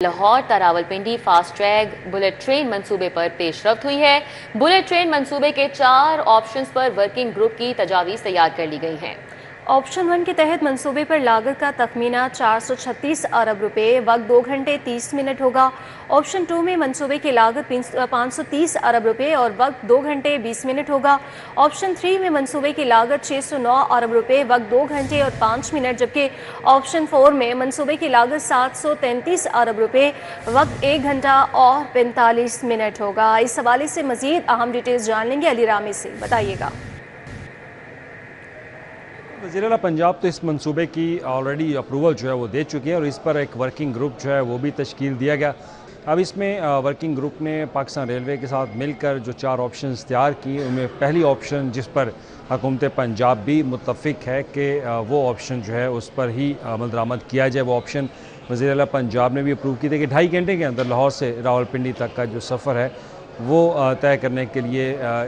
लाहौर ता Rawalpindi fast track bullet train मंसूबे पर पेशरफ्त हुई है। बुलेट ट्रेन मंसूबे के 4 ऑप्शंस पर वर्किंग ग्रुप की तजावीज़ तैयार कर ली गई हैं। ऑप्शन 1 के तहत मंसूबे पर लागत का तखमीना 436 अरब रुपए, वक्त 2 घंटे 30 मिनट होगा। ऑप्शन 2 में मंसूबे की लागत 530 अरब रुपए और वक्त 2 घंटे 20 मिनट होगा। ऑप्शन 3 में मंसूबे की लागत 609 अरब रुपए, वक्त 2 घंटे और 5 मिनट, जबकि ऑप्शन 4 में मंसूबे की लागत 733 अरब रुपए, वक्त 1 घंटा और 45 मिनट होगा। इस हवाले से मजीद अहम डिटेल्स जान लेंगे अली रामी से, बताइएगा। वज़ीर-ए-आला पंजाब तो इस मंसूबे की ऑलरेडी अप्रूवल जो है वो दे चुकी है और इस पर एक वर्किंग ग्रुप जो है वो भी तश्कील दिया गया। अब इसमें वर्किंग ग्रुप ने पाकिस्तान रेलवे के साथ मिलकर जो 4 ऑप्शंस तैयार किए, उनमें पहली ऑप्शन जिस पर हुकूमत पंजाब भी मुत्तफ़िक है कि वो ऑप्शन जो है उस पर ही अमल दरामद किया जाए, वो ऑप्शन वज़ीर-ए-आला पंजाब ने भी अप्रूव की थी कि 2.5 घंटे के अंदर लाहौर से रावलपिंडी तक का जो सफ़र है वो तय करने के लिए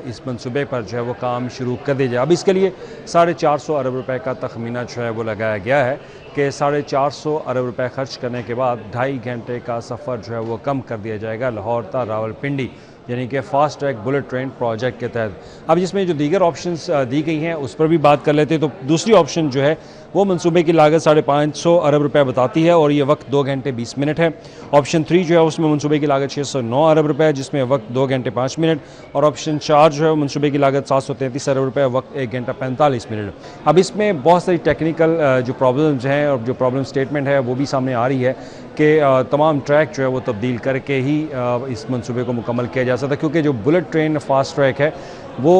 इस मंसूबे पर जो है वो काम शुरू कर दिया जाए। अब इसके लिए 450 अरब रुपए का तखमीना जो है वो लगाया गया है कि 450 अरब रुपए खर्च करने के बाद 2.5 घंटे का सफ़र जो है वो कम कर दिया जाएगा लाहौर ता रावलपिंडी, यानी कि fast track bullet train project के तहत। अब जिसमें जो दीगर ऑप्शंस दी गई हैं उस पर भी बात कर लेते हैं। तो दूसरी ऑप्शन जो है वो मंसूबे की लागत 550 अरब रुपए बताती है और ये वक्त 2 घंटे 20 मिनट है। ऑप्शन 3 जो है उसमें मंसूबे की लागत 609 अरब रुपए, जिसमें वक्त 2 घंटे 5 मिनट, और ऑप्शन 4 जो है मंसूबे की लागत 733 अरब रुपए, वक्त 1 घंटा 45 मिनट। अब इसमें बहुत सारी टेक्निकल जो प्रॉब्लम्स हैं और जो प्रॉब्लम स्टेटमेंट है वो भी सामने आ रही है कि तमाम ट्रैक जो है वो तब्दील करके ही इस मंसूबे को मुकम्मल किया जा सकता है, क्योंकि जो बुलेट ट्रेन फास्ट ट्रैक है वो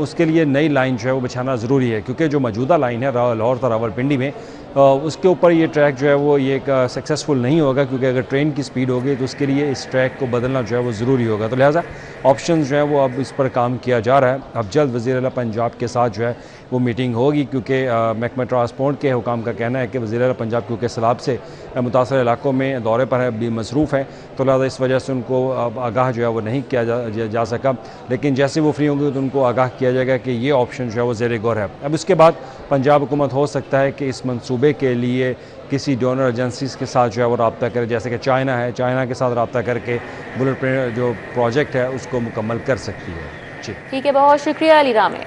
उसके लिए नई लाइन जो है वो बिछाना ज़रूरी है, क्योंकि जो मौजूदा लाइन है लाहौर ता रावलपिंडी में उसके ऊपर ये ट्रैक जो है वो ये एक सक्सेसफुल नहीं होगा, क्योंकि अगर ट्रेन की स्पीड होगी तो उसके लिए इस ट्रैक को बदलना जो है वो ज़रूरी होगा। तो लिहाजा ऑप्शन जो है वो अब इस पर काम किया जा रहा है। अब जल्द वज़ीर-ए-आला पंजाब के साथ जो है वो मीटिंग होगी, क्योंकि महकमा ट्रांसपोर्ट के हुकाम का कहना है कि वज़ीर-ए-आला पंजाब क्योंकि सैलाब से मुतासर इलाकों में दौरे पर है, भी मसरूफ़ हैं, तो लिहाजा इस वजह से उनको आगाह जो है वो नहीं किया जा सका। लेकिन जैसे वो फ्री होंगे तो उनको आगाह किया जाएगा कि ये ऑप्शन जो है वो ज़ेर गौर है। अब इसके बाद पंजाब हुकूमत हो सकता है कि इस मंसूबे के लिए किसी डोनर एजेंसीज़ के साथ जो है वो रब्ता करे, जैसे कि चाइना है, चाइना के साथ रब्ता करके बुलेट ट्रेन जो प्रोजेक्ट है उसको मुकम्मल कर सकती है। जी ठीक है, बहुत शुक्रिया अली रामी।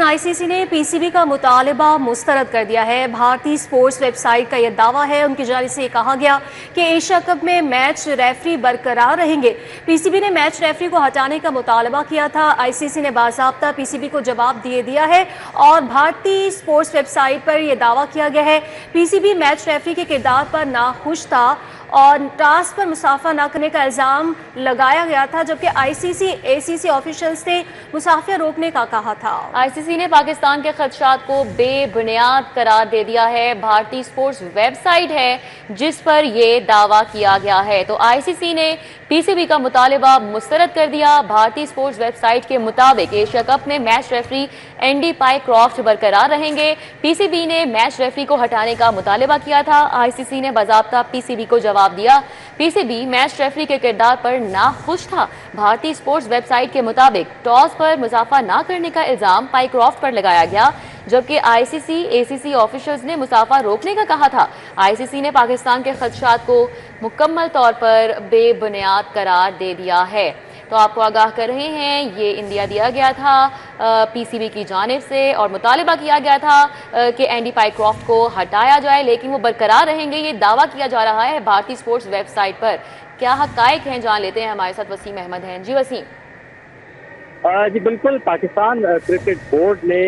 आईसीसी ने पीसीबी का मुतालबा मुस्तरद कर दिया है। भारतीय स्पोर्ट्स वेबसाइट का यह दावा है, उनकी जानिब से कहा गया कि एशिया कप में मैच रेफरी बरकरार रहेंगे। पीसीबी ने मैच रेफरी को हटाने का मुतालबा किया था। आईसीसी ने बाज़ाब्ता पीसीबी को जवाब दिया है और भारतीय स्पोर्ट्स वेबसाइट पर यह दावा किया गया है पीसीबी मैच रेफरी के किरदार पर नाखुश था और टास्क पर मुसाफा न करने का इल्ज़ाम लगाया गया था, जबकि आईसीसी एसीसी ऑफिशियल्स ने मुसाफिर रोकने का कहा था। आईसीसी ने पाकिस्तान के खदशात को बेबुनियाद करार दे दिया है। भारतीय स्पोर्ट्स वेबसाइट है जिस पर यह दावा किया गया है। तो आईसीसी ने पीसीबी का मुतालबा मुस्तरद कर दिया। भारतीय स्पोर्ट्स वेबसाइट के मुताबिक एशिया कप में मैच रेफरी एंडी पाइक्रॉफ्ट बरकरार रहेंगे। पीसीबी ने मैच रेफरी को हटाने का मुतालबा किया था। आईसीसी ने बाज़ाब्ता पीसीबी को जवाब दिया। पीसीबी मैच रेफरी के किरदार पर नाखुश था। भारतीय स्पोर्ट्स वेबसाइट के मुताबिक टॉस पर मुसाफा न करने का इल्जाम पाइक्रॉफ्ट पर लगाया गया, जबकि आईसीसी एसीसी ऑफिशियल्स ने मुसाफा रोकने का कहा था। आईसीसी ने पाकिस्तान के खदशात को मुकम्मल तौर पर बेबुनियाद करार दे दिया है। तो आपको आगाह कर रहे हैं, ये इंडिया दिया गया था पीसीबी की जानिब से और मुतालबा किया गया था कि एंडी पाइक्रॉफ्ट को हटाया जाए, लेकिन वो बरकरार रहेंगे, ये दावा किया जा रहा है भारतीय स्पोर्ट्स वेबसाइट पर। क्या हकायक हैं जान लेते हैं, हमारे साथ वसीम अहमद हैं। जी वसीम। जी बिल्कुल, पाकिस्तान क्रिकेट बोर्ड ने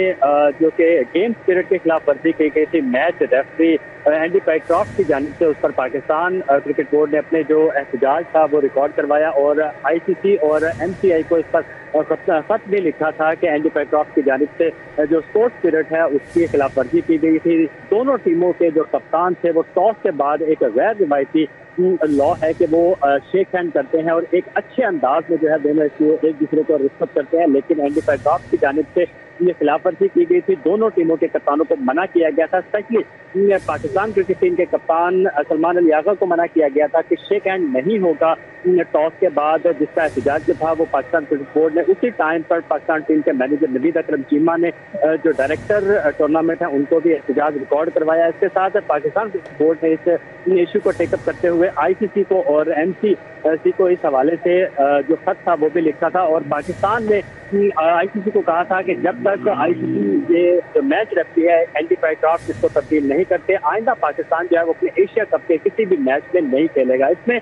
जो कि गेम स्पिरिट के खिलाफ वर्जी की गई थी मैच रेफरी एंडी पाइक्रॉफ्ट की जानिब से, उस पर पाकिस्तान क्रिकेट बोर्ड ने अपने जो एहतजाज था वो रिकॉर्ड करवाया और आईसीसी और एमसीआई को इस पर खत भी लिखा था कि एंडी पाइक्रॉफ्ट की जानिब से जो स्पोर्ट्स स्पिरिट है उसकी खिलाफ वर्जी की गई थी। दोनों टीमों के जो कप्तान थे वो टॉस के बाद एक गैर रिवायती लॉ है कि वो शेक हैंड करते हैं और एक अच्छे अंदाज में जो है दोनों एक दूसरे को रिस्पेक्ट करते हैं, लेकिन एंडी पाइक्रॉफ्ट की जानिब से ये खिलाफ वर्जी की गई थी। दोनों टीमों के कप्तानों को मना किया गया था, स्पेशली पाकिस्तान क्रिकेट टीम के कप्तान सलमान अली आगा को मना किया गया था कि शेक हैंड नहीं होगा टॉस के बाद, जिसका एहतजाज जो था वो पाकिस्तान क्रिकेट बोर्ड ने उसी टाइम पर पाकिस्तान टीम के मैनेजर नवीद अकरम चीमा ने जो डायरेक्टर टूर्नामेंट है उनको भी एहतजाज रिकॉर्ड करवाया। इसके साथ पाकिस्तान क्रिकेट बोर्ड ने इस इशू को टेकअप करते हुए ICC को और MCC को इस हवाले से जो खत था वो भी लिखा था और पाकिस्तान ने ICC को कहा था कि जब तक ICC ये जो मैच रेफरी है एंडी पाइक्रॉफ्ट इसको तब्दील नहीं करते, आइंदा पाकिस्तान जो है वो अपने एशिया कप के किसी भी मैच में नहीं खेलेगा। इसमें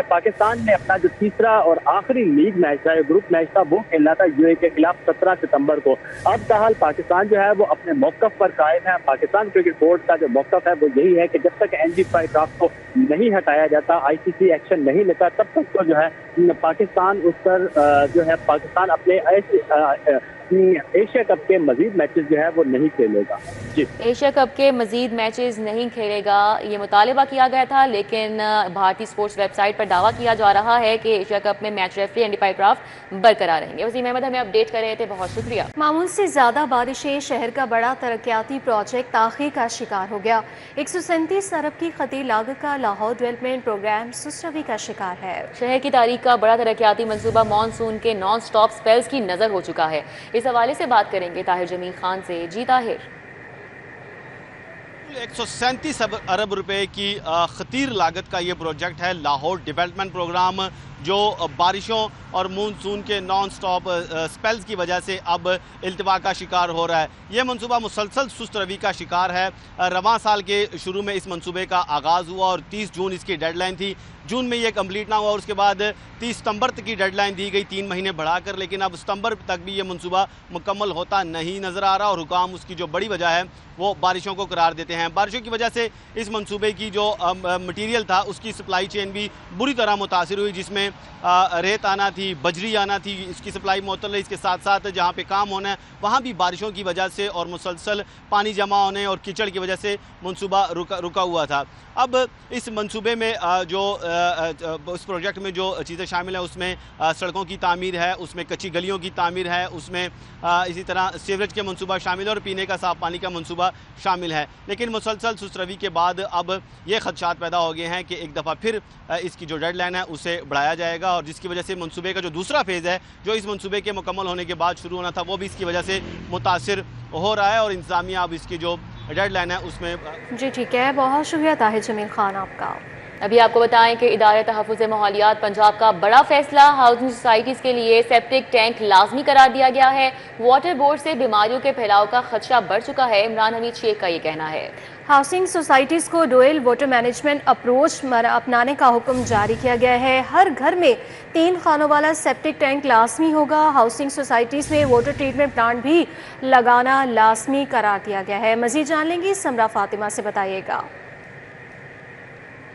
पाकिस्तान ने अपना जो तीसरा और आखिरी लीग मैच था, ग्रुप मैच था, वो खेलना था UAE के खिलाफ 17 सितंबर को। अब ताहाल पाकिस्तान जो है वो अपने मौकफ पर कायम है। पाकिस्तान क्रिकेट बोर्ड का जो मौकफ है वो यही है कि जब तक एंडी पाइक्रॉफ्ट को नहीं हटाया जाता, ICC एक्शन नहीं लेता, तब तक तो जो है पाकिस्तान उस पर जो है पाकिस्तान अपने एशिया कप के मजीद मैचेस जो है वो नहीं खेलेगा। जी, एशिया कप के मजीद मैचेस नहीं खेलेगा, ये मुतालिबा किया गया था, लेकिन भारतीय स्पोर्ट्स वेबसाइट पर दावा किया जा रहा है कि एशिया कप में मैच रेफरी एंडी पाइक्रॉफ्ट बरकरार रहेंगे। वसीम अहमद हमें अपडेट कर रहे थे, बहुत शुक्रिया। मामूल से ज्यादा बारिशें शहर का बड़ा तरक्याती प्रोजेक्ट ताख़ीर का शिकार हो गया। 137 अरब की खती लागत का लाहौर डेवलपमेंट प्रोग्राम सुस्रवी का शिकार है। शहर की तारीख का बड़ा तरक्याती मंसूबा मानसून के नॉन स्टॉप स्पेल्स की नजर हो चुका है। इस हवाले से बात करेंगे ताहिर जमील खान से। जी ताहिर। 137 अरब रुपए की खतीर लागत का ये प्रोजेक्ट है लाहौर डेवलपमेंट प्रोग्राम, जो बारिशों और मानसून के नॉन स्टॉप स्पेल्स की वजह से अब इल्तिवा का शिकार हो रहा है। ये मंसूबा मुसलसल सुस्त रवी का शिकार है। रवां साल के शुरू में इस मंसूबे का आगाज़ हुआ और 30 जून इसकी डेडलाइन थी। जून में ये कंप्लीट ना हुआ और उसके बाद 30 सितंबर तक की डेडलाइन दी गई, 3 महीने बढ़ाकर, लेकिन अब सितंबर तक भी ये मंसूबा मुकम्मल होता नहीं नज़र आ रहा और हुकाम उसकी जो बड़ी वजह है वो बारिशों को करार देते हैं। बारिशों की वजह से इस मंसूबे की जो मटीरियल था उसकी सप्लाई चेन भी बुरी तरह मुतासिर हुई, जिसमें रेत आना थी, बजरी आना थी, इसकी सप्लाई मुअत्तल रही। इसके साथ साथ जहाँ पे काम होना है वहाँ भी बारिशों की वजह से और मुसलसल पानी जमा होने और कीचड़ की वजह से मंसूबा रुका हुआ था। अब इस मंसूबे में उस प्रोजेक्ट में जो चीज़ें शामिल हैं उसमें सड़कों की तामीर है, उसमें कच्ची गलियों की तामीर है, उसमें इसी तरह सीवरेज के मंसूबा शामिल है और पीने का साफ़ पानी का मंसूबा शामिल है। लेकिन मुसलसल सुस्तरवी के बाद अब ये खदशात पैदा हो गए हैं कि एक दफ़ा फिर इसकी जो डेडलाइन है उसे बढ़ाया जाएगा और जिसकी वजह से मंसूबे का जो दूसरा फेज़ है जो इस मंसूबे के मुकम्मल होने के बाद शुरू होना था वो भी इसकी वजह से मुतासिर हो रहा है और इंतज़ामिया अब इसकी जो डेडलाइन है उसमें। जी ठीक है, बहुत शुक्रिया ताहिर जमील खान आपका। अभी आपको बताएं कि इदारे तहफ़्फ़ुज़ माहौलियात पंजाब का बड़ा फैसला, हाउसिंग सोसाइटीज़ के लिए सेप्टिक टैंक लाजमी करार दिया गया है। वाटर बोर्ड से बीमारियों के फैलाव का खदशा बढ़ चुका है। इमरान हमीद शेख का ये कहना है। हाउसिंग सोसाइटीज़ को डुअल वाटर मैनेजमेंट अप्रोच अपनाने का हुक्म जारी किया गया है। हर घर में 3 खानों वाला सेप्टिक टैंक लाजमी होगा। हाउसिंग सोसाइटीज़ में वाटर ट्रीटमेंट प्लांट भी लगाना लाजमी करार दिया गया है। मज़ीद जान लेंगे, समरा फातिमा से बताइएगा।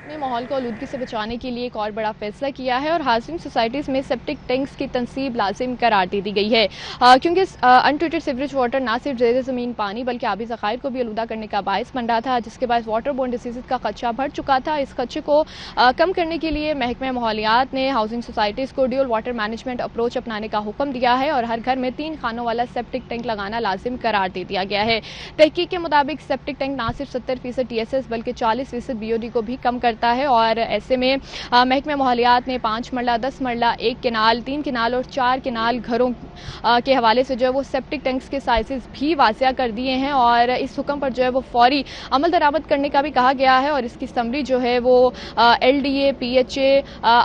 ने माहौल को आलूदगी से बचाने के लिए एक और बड़ा फैसला किया है और हाउसिंग सोसाइटीज़ में सेप्टिक टैंक्स की तनसीब लाजिम करार दे दी गई है, क्योंकि अनट्रीटेड सीवरेज वाटर ना सिर्फ ज़ेर ज़मीन पानी बल्कि आबी ज़खायर को भी आलूदा करने का बायस बन रहा था, जिसके बाद वाटर बोर्न डिसीज़ का खदशा बढ़ चुका था। इस खदशे को कम करने के लिए महकमा माहौलियात ने हाउसिंग सोसाइटीज़ को ड्यूल वाटर मैनेजमेंट अप्रोच अपनाने का हुक्म दिया है और हर घर में 3 खानों वाला सेप्टिक टैंक लगाना लाजिम करार दे दिया गया है। तहकीक के मुताबिक सेप्टिक टैंक ना सिर्फ 70% TSS बल्कि 40% BOD को भी कम करता है और ऐसे में महकमा माहौलियात ने 5 मरला, 10 मरला, 1 किनाल, 3 किनाल और 4 किनाल घरों के हवाले से जो है वो सेप्टिक टैंक्स के साइजेस भी वासिया कर दिए हैं और इस हुक्म पर जो है वो फौरी अमल दरामद करने का भी कहा गया है और इसकी समरी जो है वो LDA, PHA,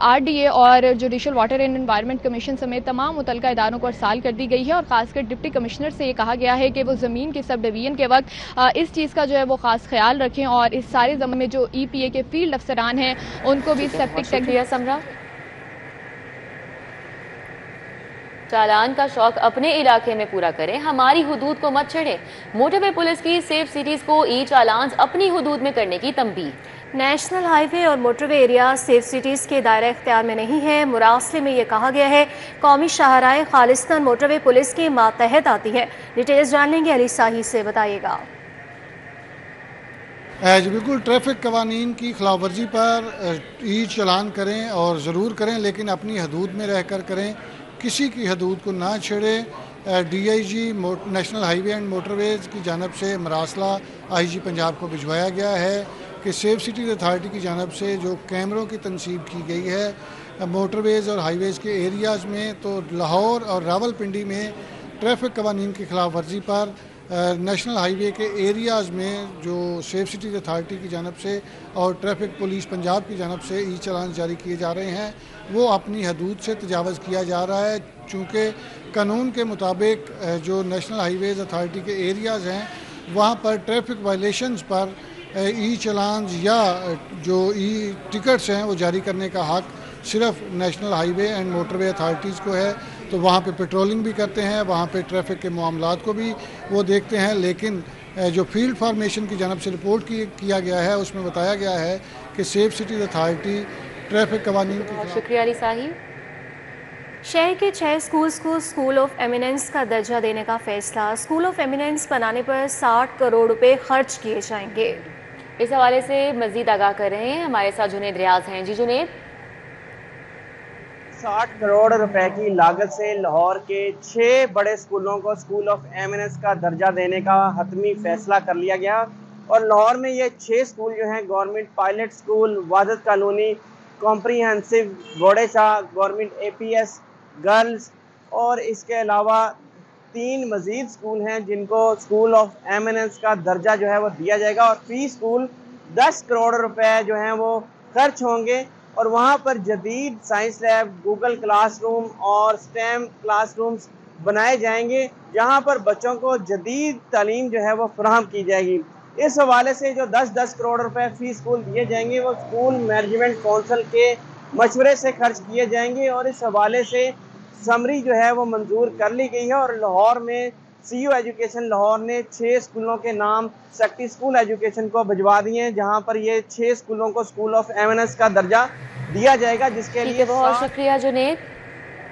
RDA और judicial water and environment commission समेत तमाम मुतल्लिका इदारों को अरसाल कर दी गई है और खासकर डिप्टी कमिश्नर से ये कहा गया है कि वो ज़मीन के सब डिवीजन के वक्त इस चीज़ का जो है वो खास ख्याल रखें और इस सारे ज़मीन में जो EPA के फील्ड अफसरान हैं उनको भी सेप्टिक टैंक दिया। समरा, चालान का शौक अपने इलाके में पूरा करें, हमारी हुदूद को मत छेड़ें। मोटरवे पुलिस की सेफ सिटीज को चालान अपनी हुदूद में करने की तंबीह। नेशनल हाईवे और मोटरवे एरिया सेफ सिटीज़ के दायरा इख्तियार में नहीं है। मुरासले में ये कहा गया है कौमी शाहराह खालिस्तान मोटरवे पुलिस के मातहत आती है। डिटेल्स जान लेंगे, अली साही से बताइएगा। जी बिल्कुल, ट्रैफिक कवानीन की खिलाफ वर्जी पर चालान करें और ज़रूर करें, लेकिन अपनी हदूद में रहकर करें, किसी की हदूद को ना छेड़े। DIG national highway and motorways की जानब से मरासला IG पंजाब को भिजवाया गया है कि सेफ सिटीज़ अथॉरिटी की जानब से जो कैमरों की तनसीब की गई है मोटरवेज़ और हाईवेज़ के एरियाज़ में, तो लाहौर और रावलपिंडी में ट्रैफिक कवानीन की खिलाफ वर्जी पर नेशनल हाईवे के एरियाज़ में जो सेफ सिटीज़ अथॉरिटी की जानब से और ट्रैफिक पुलिस पंजाब की जानब से ई चालान जारी किए जा रहे हैं, वो अपनी हदूद से तजावज़ किया जा रहा है। चूँकि कानून के मुताबिक जो नेशनल हाईवेज़ अथॉरिटी के एरियाज़ हैं वहाँ पर ट्रैफिक वायलेशंस पर ई चालान या जो ई टिकट्स हैं वो जारी करने का हक़ सिर्फ national highway and motorway authorities को है। तो वहाँ पे पेट्रोलिंग भी करते हैं, वहाँ पे ट्रैफिक के मामलात को भी वो देखते हैं, लेकिन जो फील्ड फार्मेशन की जानब से रिपोर्ट किया गया है उसमें बताया गया है कि सेफ सिटीज़ अथॉरिटी ट्रैफिक कवानीन की। शुक्रिया अली साहिब। शहर के 6 स्कूल्स को स्कूल ऑफ एमिनेंस का दर्जा देने का फैसला। स्कूल ऑफ एमिनेंस बनाने पर 60 करोड़ रुपए खर्च किए जाएंगे। इस हवाले से मजीद आगाह कर रहे हैं हमारे साथ जुनेद रियाज हैं। जी जुनेद। 60 करोड़ रुपए की लागत से लाहौर के 6 बड़े स्कूलों को स्कूल ऑफ एमिनेंस का दर्जा देने का हतमी फैसला कर लिया गया और लाहौर में ये 6 स्कूल जो हैं government pilot school, Wahdat colony, comprehensive बोड़े शाह, गवर्नमेंट APS गर्ल्स और इसके अलावा 3 मज़ीद स्कूल हैं जिनको स्कूल ऑफ एमिनेंस का दर्जा जो है वो दिया जाएगा और फी स्कूल 10 करोड़ रुपए जो हैं वो खर्च होंगे और वहाँ पर जदीद साइंस लैब, गूगल क्लासरूम और स्टेम क्लासरूम्स बनाए जाएंगे जहाँ पर बच्चों को जदीद तालीम जो है वो फराहम की जाएगी। इस हवाले से जो 10-10 करोड़ रुपए फी स्कूल दिए जाएंगे वो स्कूल मैनेजमेंट कौंसिल के मशवरे से खर्च किए जाएंगे और इस हवाले से समरी जो है वो मंजूर कर ली गई है और लाहौर में CU एजुकेशन लाहौर ने 6 स्कूलों के नाम सेक्रेटरी स्कूल एजुकेशन को भिजवा दिए हैं जहां पर ये 6 स्कूलों को स्कूल ऑफ एमिनेंस का दर्जा दिया जाएगा, जिसके लिए बहुत शुक्रिया जुनेद।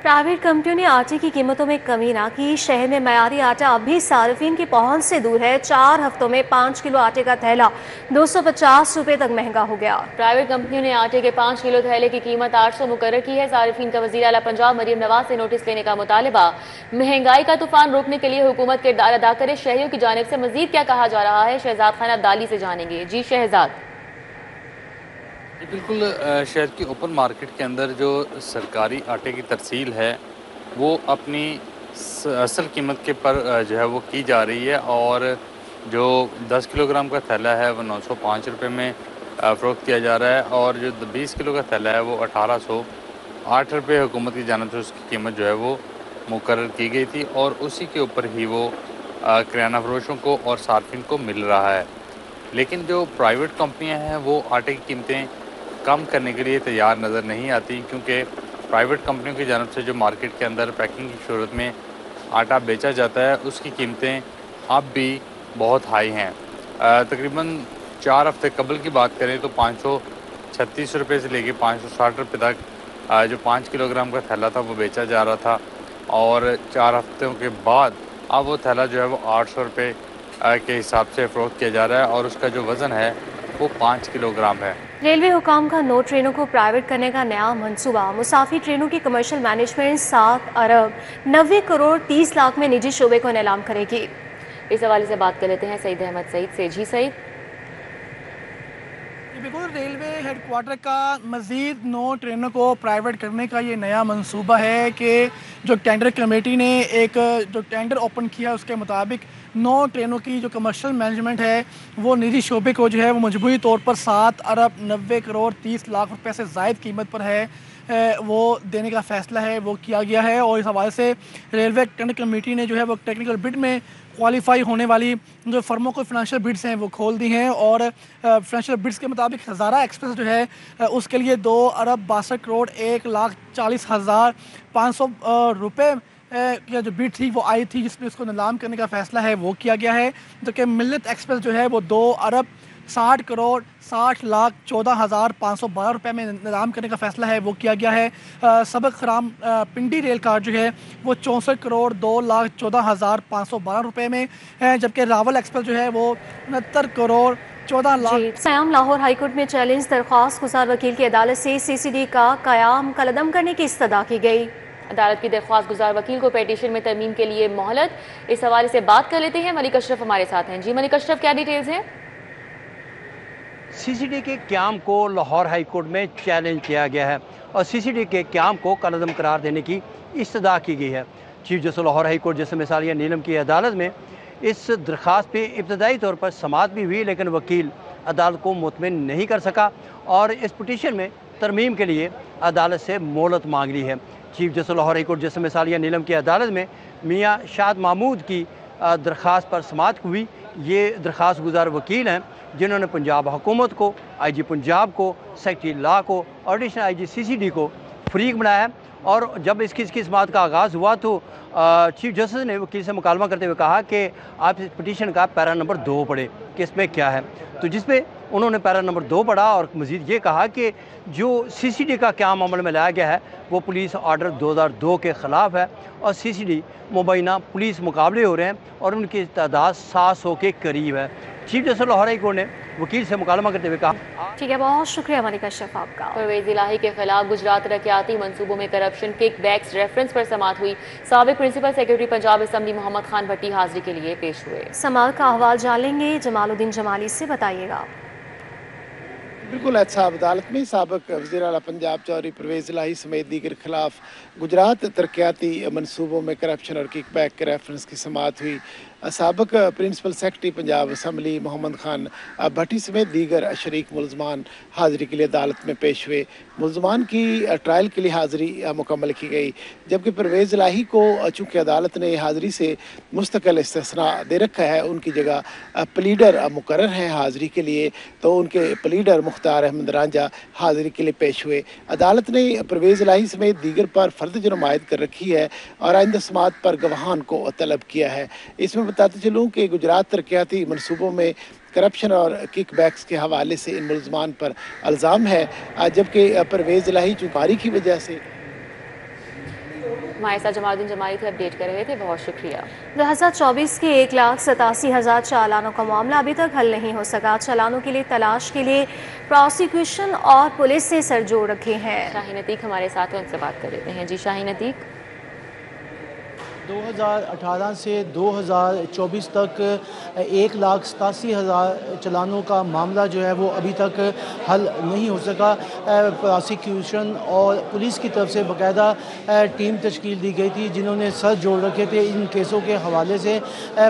प्राइवेट कंपनियों ने आटे की कीमतों में कमी ना की। शहर में मयारी आटा अब भी सार्फिन की पहुंच से दूर है। 4 हफ्तों में 5 किलो आटे का थैला 250 रुपए तक महंगा हो गया। प्राइवेट कंपनियों ने आटे के 5 किलो थैले की कीमत 800 मुकर्रर की है। सार्फिन का वज़ीर आला पंजाब मरियम नवाज से नोटिस लेने का मुतालबा। महंगाई का तूफान रोकने के लिए हुकूमत किरदार अदा करे। शहरियों की जानिब से मजीद क्या कहा जा रहा है, शहजाद खान अब्दाली से जानेंगे। जी शहजाद। बिल्कुल, शहर की ओपन मार्केट के अंदर जो सरकारी आटे की तरसील है वो अपनी असल कीमत के पर जो है वो की जा रही है और जो 10 किलोग्राम का थैला है वो 905 रुपये में फ़रोख्त किया जा रहा है और जो 20 किलो का थैला है वो 1808 रुपये हुकूमत की जानिब से उसकी कीमत जो है वो मुकर्रर की गई थी और उसी के ऊपर ही वो किराना फरोशों को और सार्फिन को मिल रहा है। लेकिन जो प्राइवेट कंपनियां हैं वो आटे की कीमतें कम करने के लिए तैयार नज़र नहीं आती क्योंकि प्राइवेट कंपनियों की जानब से जो मार्केट के अंदर पैकिंग की सूरत में आटा बेचा जाता है उसकी कीमतें अब भी बहुत हाई हैं। तकरीबन 4 हफ्ते कबल की बात करें तो 536 रुपये से लेके 560 रुपये तक जो 5 किलोग्राम का थैला था वो बेचा जा रहा था और 4 हफ्तों के बाद अब वो थैला जो है वो 800 रुपये के हिसाब से फ़रोख्त किया जा रहा है और उसका जो वज़न है वो 5 किलोग्राम है। रेलवे हुकाम का 9 ट्रेनों को प्राइवेट करने का नया मंसूबा। मुसाफिर ट्रेनों की कमर्शियल मैनेजमेंट 7 अरब 90 करोड़ 30 लाख में निजी शोबे को नीलाम करेगी। इस हवाले से बात कर लेते हैं सईद अहमद सईद से। जी सईद। बिल्कुल, रेलवे हेडक्वार्टर का मज़ीद 9 ट्रेनों को प्राइवेट करने का ये नया मंसूबा है कि जो टेंडर कमेटी ने एक जो टेंडर ओपन किया उसके मुताबिक 9 ट्रेनों की जो कमर्शियल मैनेजमेंट है वो निजी शोबे को जो है वो मजबूरी तौर पर 7 अरब 90 करोड़ 30 लाख रुपए से ज़ायद कीमत पर है वो देने का फ़ैसला है वो किया गया है और इस हवाले से रेलवे टेंडर कमेटी ने जो है वो टेक्निकल बिड में क्वालिफाई होने वाली जो फर्मों को फिनेंशियल बिड्स हैं वो खोल दी हैं और फिनेंशियल बिड्स के मुताबिक हज़ारा एक्सप्रेस जो है उसके लिए 2 अरब 62 करोड़ 1,40,500 रुपये की जो बिड थी वो आई थी जिसमें उसको नीलाम करने का फ़ैसला है वो किया गया है। जबकि मिल्लत एक्सप्रेस जो है वो 2 अरब 60 करोड़ 60,14,512 रुपये में नीलाम करने का फ़ैसला है वो किया गया है। सबक राम पिंडी रेल कार जो है वो 64 करोड़ 2,14,512 रुपये में है। जबकि रावल एक्सप्रेस जो है वो 69 करोड़ 14 लाख। क़याम लाहौर हाईकोर्ट में चैलेंज दरख्वास्त गुजार वकील की अदालत से CCD का क़याम कलअदम करने की इस्तदा की गई। अदालत की दरख्वास्त गुजार वकील को पेटिशन में तरमीम के लिए मोहलत। इस हवाले से बात कर लेते हैं, मलिक अशरफ हमारे साथ हैं। जी मलिक अशरफ, क्या डिटेल्स हैं? सीसीडी के क़याम को लाहौर हाई कोर्ट में चैलेंज किया गया है और सीसीडी के क़याम को कलअदम करार देने की इस्तदा की गई है। Chief justice Lahore high court जैसे मिसालिया नीलम की अदालत में इस दरख्वास्त पे इब्तदाई तौर पर समाअत भी हुई, लेकिन वकील अदालत को मुतमिन नहीं कर सका और इस पिटीशन में तरमीम के लिए अदालत से मोहलत मांग ली है। Chief justice Lahore high court जैसे मिसालिया नीलम की अदालत में मियाँ शाद महमूद की दरख्वास्त पर समाअत हुई। ये दरख्वास्त गुजार वकील हैं जिन्होंने पंजाब हुकूमत को, IG पंजाब को, सेक्रेटरी लॉ को और एडिशनल IG CCD को फरीक बनाया है। और जब इसकी समाअत का आगाज़ हुआ तो चीफ जस्टिस ने वकील से मुकालमा करते हुए कहा कि आप इस पिटीशन का पैरा नंबर 2 पढ़े कि इसमें क्या है। तो जिसमें उन्होंने पैरा नंबर 2 पढ़ा और मज़ीद ये कहा कि जो CCD का क्या अमल में लाया गया है वो पुलिस ऑर्डर 2002 के ख़िलाफ़ है और CCD मुबैना पुलिस मुकाबले हो रहे हैं और उनकी तादाद 700 के करीब है। Chief justice Lahore high court ने वकील से मुकालमा करते हुए कहा, ठीक है, बहुत शुक्रिया मलिक अशरफ आपका। परवेज़ इलाही के खिलाफ गुजरात तरक्याती मंसूबों में करप्शन, किक बैक्स रेफरेंस पर समाअत हुई। साबिक principal secretary Punjab assembly Mohammad Khan Bhatti हाजिरी के लिए पेश हुए। समाअत का अहवाल जान लेंगे जमालुद्दीन जमाली से, बताइएगा। बिल्कुल एहतसाब अदालत में साबिक वज़ीर आला पंजाब चौधरी परवेज़ इलाही समेत दीगर खिलाफ गुजरात तरक्याती मनसूबों में करप्शन और किकबैक के रेफरेंस की समाअत हुई। साबिक principal secretary Punjab assembly Mohammad Khan Bhatti समेत दीगर शरीक मुलजमान हाजिरी के लिए अदालत में पेश हुए। मुलजमान की ट्रायल के लिए हाजिरी मुकम्मल की गई, जबकि परवेज़ इलाही को चूँकि अदालत ने हाजिरी से मुस्तकिल इस्तिस्ना दे रखा है, उनकी जगह प्लीडर मुकर्रर हैं हाजिरी के लिए, तो उनके प्लीडर मुख्तार अहमद रांझा हाजिरी के लिए पेश हुए। अदालत ने परवेज़ इलाही समेत दीगर पर फर्द जुर्म आयद कर रखी है और आइंदा समाअत पर गवाहान को तलब किया है। इसमें बताते चलूँ कि गुजरात तरक्याती मनसूबों में करप्शन और किकबैक्स के हवाले से इन मुलजमान पर इल्ज़ाम है, जबकि परवेज़ इलाही चुकारी की वजह से। हमारे साथ जमालुद्दीन जमाली थे, अपडेट कर रहे थे, बहुत शुक्रिया। 2024 के 1,87,000 चालानों का मामला अभी तक हल नहीं हो सका। चालानों के लिए तलाश के लिए प्रोसिक्यूशन और पुलिस से सर जोड़ रखे हैं। शाहीन अतीक हमारे साथ हैं, उनसे बात कर लेते हैं। जी शाहीन अतीक, 2018 से 2024 तक 1,87,000 चालानों का मामला जो है वो अभी तक हल नहीं हो सका। प्रोसिक्यूशन और पुलिस की तरफ से बाकायदा टीम तश्कील दी गई थी जिन्होंने सर जोड़ रखे थे इन केसों के हवाले से।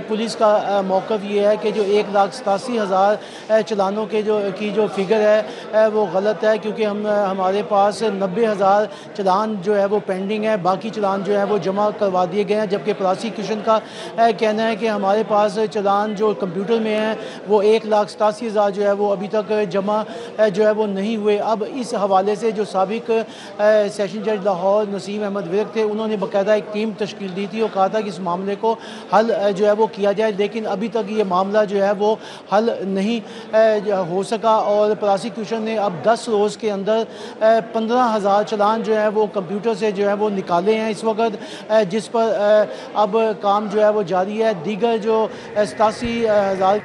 पुलिस का मौक़िफ़ ये है कि जो 1,87,000 चालानों के जो फिगर है वो गलत है, क्योंकि हमारे पास 90,000 चालान जो है वो पेंडिंग है, बाकी चालान जो है वो जमा करवा दिए गए हैं। जबकि प्रोसिक्यूशन का कहना है कि हमारे पास चालान जो कंप्यूटर में है वो 1,87,000 जो है वो अभी तक जमा जो है वो नहीं हुए। अब इस हवाले से जो साबिक सेशन जज लाहौर नसीम अहमद विरक थे, उन्होंने बाकायदा एक टीम तश्कील दी थी और कहा था कि इस मामले को हल जो है वो किया जाए, लेकिन अभी तक ये मामला जो है वो हल नहीं हो सका। और प्रोसिक्यूशन ने अब 10 रोज़ के अंदर 15,000 चालान जो है वो कंप्यूटर से जो है वो निकाले हैं इस वक्त, जिस पर अब काम जो है वो जारी है। दीगर जो 87,000